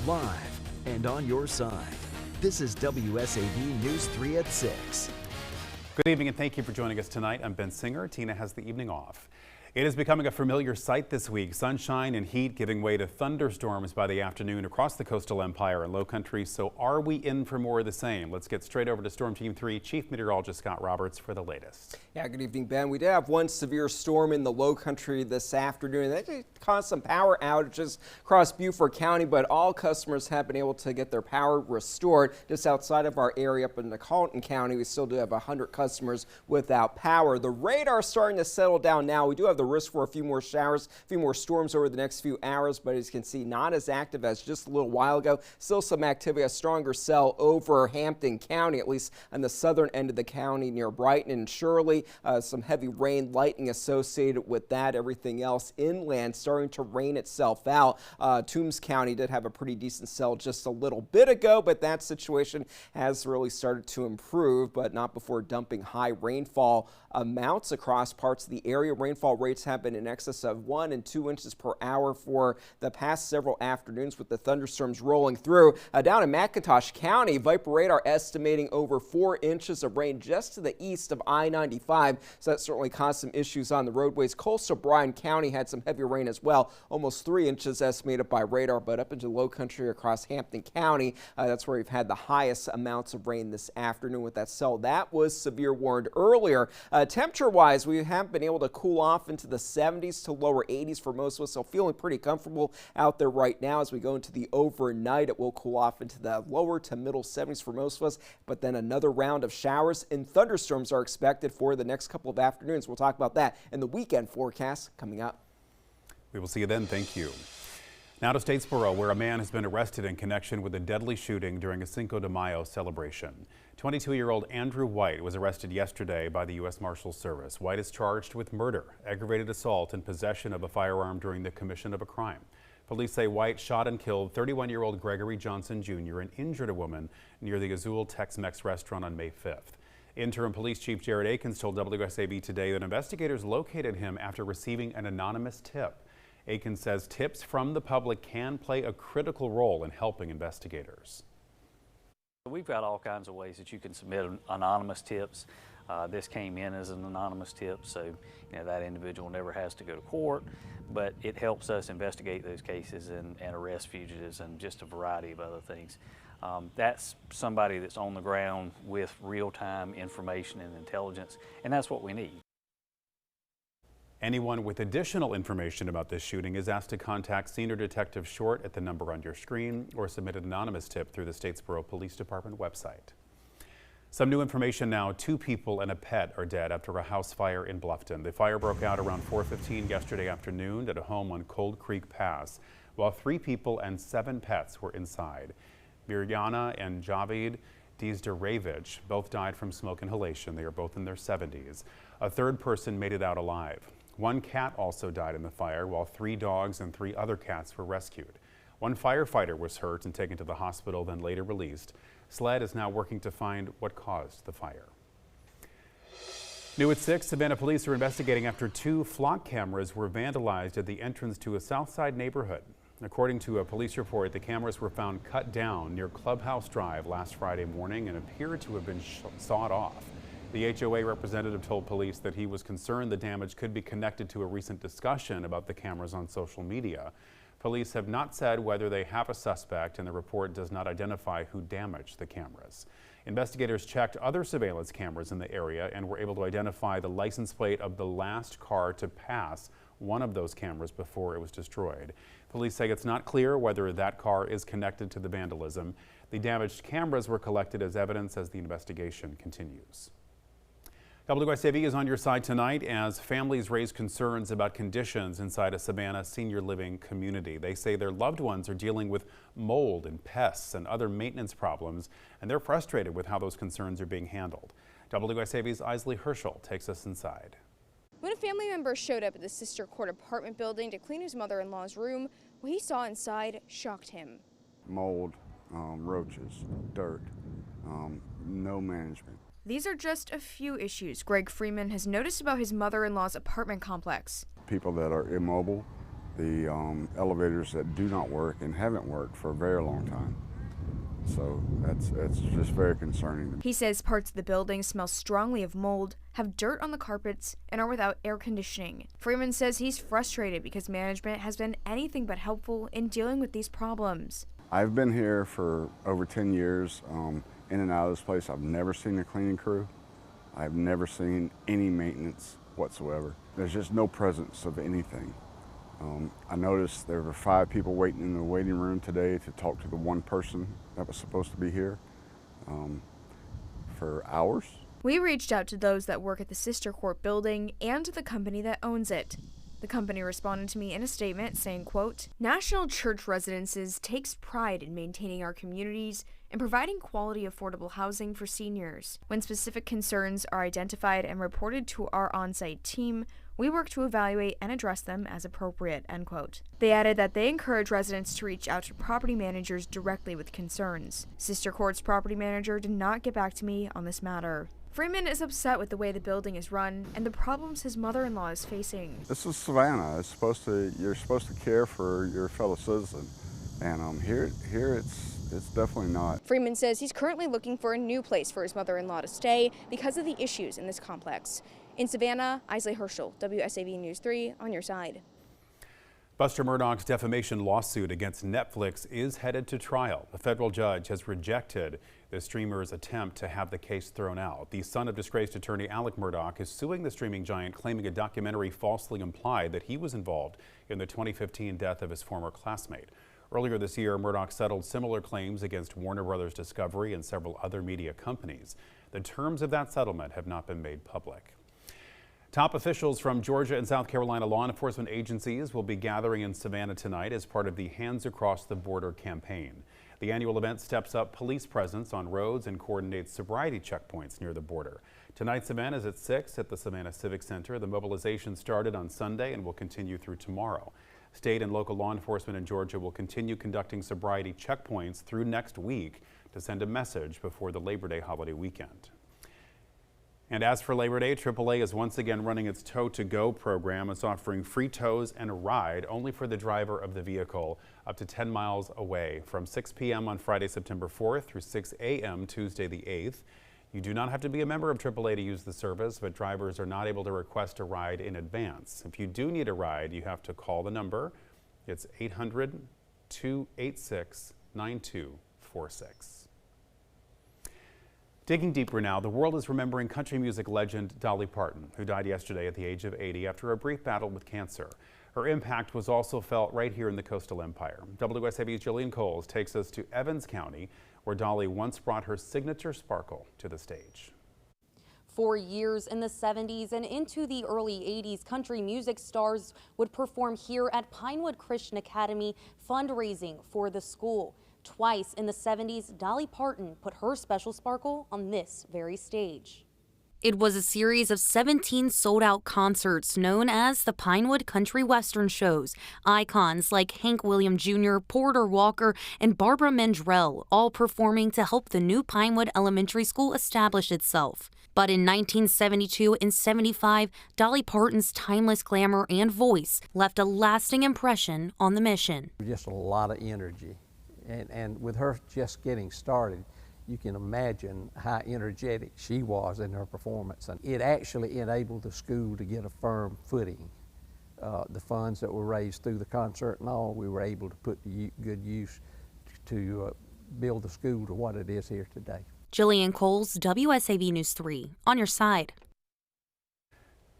live, and on your side. This is WSAV News 3 at 6. Good evening and thank you for joining us tonight. I'm Ben Singer. Tina has the evening off. It is becoming a familiar sight this week. Sunshine and heat giving way to thunderstorms by the afternoon across the coastal empire and low country. So are we in for more of the same? Let's get straight over to Storm Team 3 Chief Meteorologist Scott Roberts for the latest. Yeah, good evening, Ben. We did have one severe storm in the low country this afternoon. That caused some power outages across Beaufort County, but all customers have been able to get their power restored. Just outside of our area up in Colton County, we still do have 100 customers without power. The radar is starting to settle down now. We do have the risk for a few more showers, a few more storms over the next few hours, but as you can see, not as active as just a little while ago. Still some activity, a stronger cell over Hampton County, at least on the southern end of the county near Brighton and Shirley. Some heavy rain, lightning associated with that. Everything else inland starting to rain itself out. Toombs County did have a pretty decent cell just a little bit ago, but that situation has really started to improve, but not before dumping high rainfall amounts across parts of the area. Rainfall rates have been in excess of 1 and 2 inches per hour for the past several afternoons, with the thunderstorms rolling through. Down in McIntosh County, Viper Radar estimating over 4 inches of rain just to the east of I-95, so that certainly caused some issues on the roadways. Coastal Bryan County had some heavy rain as well, almost 3 inches estimated by radar, but up into low country across Hampton County, that's where we've had the highest amounts of rain this afternoon with that cell. That was severe warned earlier. Temperature-wise, we have been able to cool off into the 70s to lower 80s for most of us, so feeling pretty comfortable out there right now. As we go into the overnight, it will cool off into the lower to middle 70s for most of us, but then another round of showers and thunderstorms are expected for the next couple of afternoons. We'll talk about that in the weekend forecast coming up. We will see you then. Thank you. Now to Statesboro, where a man has been arrested in connection with a deadly shooting during a Cinco de Mayo celebration. 22-year-old Andrew White was arrested yesterday by the U.S. Marshals Service. White is charged with murder, aggravated assault, and possession of a firearm during the commission of a crime. Police say White shot and killed 31-year-old Gregory Johnson Jr. and injured a woman near the Azul Tex-Mex restaurant on May 5th. Interim Police Chief Jared Akins told WSAV today that investigators located him after receiving an anonymous tip. Akins says tips from the public can play a critical role in helping investigators. We've got all kinds of ways that you can submit anonymous tips. This came in as an anonymous tip, so that individual never has to go to court, but it helps us investigate those cases and arrest fugitives and just a variety of other things. That's somebody that's on the ground with real-time information and intelligence, and that's what we need. Anyone with additional information about this shooting is asked to contact Senior Detective Short at the number on your screen or submit an anonymous tip through the Statesboro Police Department website. Some new information now. 2 people and a pet are dead after a house fire in Bluffton. The fire broke out around 4:15 yesterday afternoon at a home on Cold Creek Pass, while 3 people and 7 pets were inside. Mirjana and Javid Dizdaravich both died from smoke inhalation. They are both in their 70s. A third person made it out alive. 1 cat also died in the fire, while 3 dogs and 3 other cats were rescued. 1 firefighter was hurt and taken to the hospital, then later released. SLED is now working to find what caused the fire. New at 6, Savannah police are investigating after 2 flock cameras were vandalized at the entrance to a Southside neighborhood. According to a police report, the cameras were found cut down near Clubhouse Drive last Friday morning and appeared to have been sawed off. The HOA representative told police that he was concerned the damage could be connected to a recent discussion about the cameras on social media. Police have not said whether they have a suspect, and the report does not identify who damaged the cameras. Investigators checked other surveillance cameras in the area and were able to identify the license plate of the last car to pass one of those cameras before it was destroyed. Police say it's not clear whether that car is connected to the vandalism. The damaged cameras were collected as evidence as the investigation continues. WSAV is on your side tonight as families raise concerns about conditions inside a Savannah senior living community. They say their loved ones are dealing with mold and pests and other maintenance problems, and they're frustrated with how those concerns are being handled. WSAV's Isley Herschel takes us inside. When a family member showed up at the Sister Court apartment building to clean his mother-in-law's room, what he saw inside shocked him. Mold, roaches, dirt, no management. These are just a few issues Greg Freeman has noticed about his mother-in-law's apartment complex. People that are immobile, the elevators that do not work and haven't worked for a very long time. So it's just very concerning. He says parts of the building smell strongly of mold, have dirt on the carpets, and are without air conditioning. Freeman says he's frustrated because management has been anything but helpful in dealing with these problems. I've been here for over 10 years, in and out of this place. I've never seen a cleaning crew. I've never seen any maintenance whatsoever. There's just no presence of anything. I noticed there were 5 people waiting in the waiting room today to talk to the one person that was supposed to be here for hours. We reached out to those that work at the Sister Court building and to the company that owns it. The company responded to me in a statement saying, quote, "National Church Residences takes pride in maintaining our communities and providing quality affordable housing for seniors. When specific concerns are identified and reported to our on-site team, we work to evaluate and address them as appropriate," end quote. They added that they encourage residents to reach out to property managers directly with concerns. Sister Court's property manager did not get back to me on this matter. Freeman is upset with the way the building is run and the problems his mother-in-law is facing. This is Savannah. You're supposed to care for your fellow citizen, and here it's definitely not. Freeman says he's currently looking for a new place for his mother-in-law to stay because of the issues in this complex. In Savannah, Isley Herschel, WSAV News 3, on your side. Buster Murdoch's defamation lawsuit against Netflix is headed to trial. A federal judge has rejected the streamer's attempt to have the case thrown out. The son of disgraced attorney Alec Murdoch is suing the streaming giant, claiming a documentary falsely implied that he was involved in the 2015 death of his former classmate. Earlier this year, Murdoch settled similar claims against Warner Brothers Discovery and several other media companies. The terms of that settlement have not been made public. Top officials from Georgia and South Carolina law enforcement agencies will be gathering in Savannah tonight as part of the Hands Across the Border campaign. The annual event steps up police presence on roads and coordinates sobriety checkpoints near the border. Tonight's event is at 6 at the Savannah Civic Center. The mobilization started on Sunday and will continue through tomorrow. State and local law enforcement in Georgia will continue conducting sobriety checkpoints through next week to send a message before the Labor Day holiday weekend. And as for Labor Day, AAA is once again running its Tow to Go program. It's offering free tows and a ride only for the driver of the vehicle up to 10 miles away from 6 p.m. on Friday, September 4th through 6 a.m. Tuesday the 8th. You do not have to be a member of AAA to use the service, but drivers are not able to request a ride in advance. If you do need a ride, you have to call the number. It's 800-286-9246. Digging deeper now, the world is remembering country music legend Dolly Parton, who died yesterday at the age of 80 after a brief battle with cancer. Her impact was also felt right here in the Coastal Empire. WSAV's Jillian Coles takes us to Evans County, where Dolly once brought her signature sparkle to the stage. For years in the 70s and into the early 80s, country music stars would perform here at Pinewood Christian Academy, fundraising for the school. Twice in the 70s, Dolly Parton put her special sparkle on this very stage. It was a series of 17 sold-out concerts known as the Pinewood Country Western Shows. Icons like Hank Williams Jr., Porter Walker, and Barbara Mandrell all performing to help the new Pinewood Elementary School establish itself. But in 1972 and 75, Dolly Parton's timeless glamour and voice left a lasting impression on the mission. Just a lot of energy. And with her just getting started, you can imagine how energetic she was in her performance. And it actually enabled the school to get a firm footing. The funds that were raised through the concert and all, we were able to put to good use to build the school to what it is here today. Jillian Coles, WSAV News 3, on your side.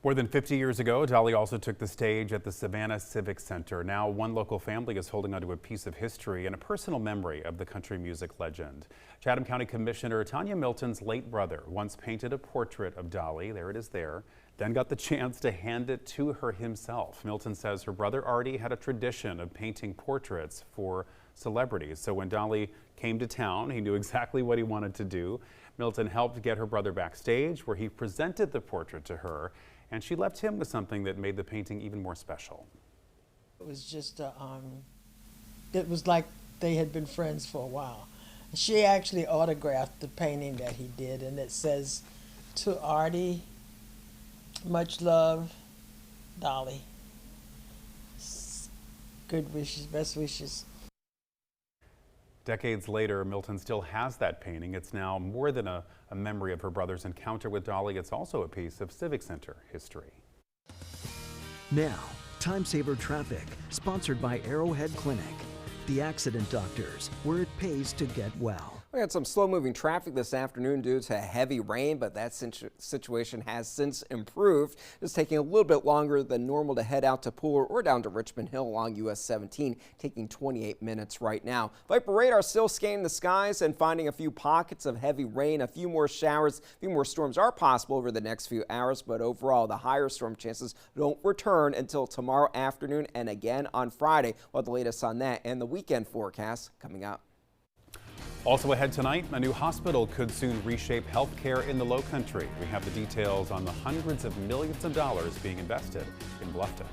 More than 50 years ago, Dolly also took the stage at the Savannah Civic Center. Now, one local family is holding onto a piece of history and a personal memory of the country music legend. Chatham County Commissioner Tanya Milton's late brother once painted a portrait of Dolly, there it is there, then got the chance to hand it to her himself. Milton says her brother Artie had a tradition of painting portraits for celebrities. So when Dolly came to town, he knew exactly what he wanted to do. Milton helped get her brother backstage, where he presented the portrait to her, and she left him with something that made the painting even more special. It was just, it was like they had been friends for a while. She actually autographed the painting that he did, and it says, "To Artie, much love, Dolly." good wishes, best wishes. Decades later, Milton still has that painting. It's now more than a memory of her brother's encounter with Dolly. It's also a piece of Civic Center history. Now, Time Saver Traffic, sponsored by Arrowhead Clinic, the accident doctors, where it pays to get well. We had some slow-moving traffic this afternoon due to heavy rain, but that situation has since improved. It's taking a little bit longer than normal to head out to Pooler or down to Richmond Hill along US 17, taking 28 minutes right now. Viper radar still scanning the skies and finding a few pockets of heavy rain. A few more showers, a few more storms are possible over the next few hours, but overall the higher storm chances don't return until tomorrow afternoon and again on Friday. We'll have the latest on that and the weekend forecast coming up. Also ahead tonight, a new hospital could soon reshape healthcare in the Lowcountry. We have the details on the hundreds of millions of dollars being invested in Bluffton.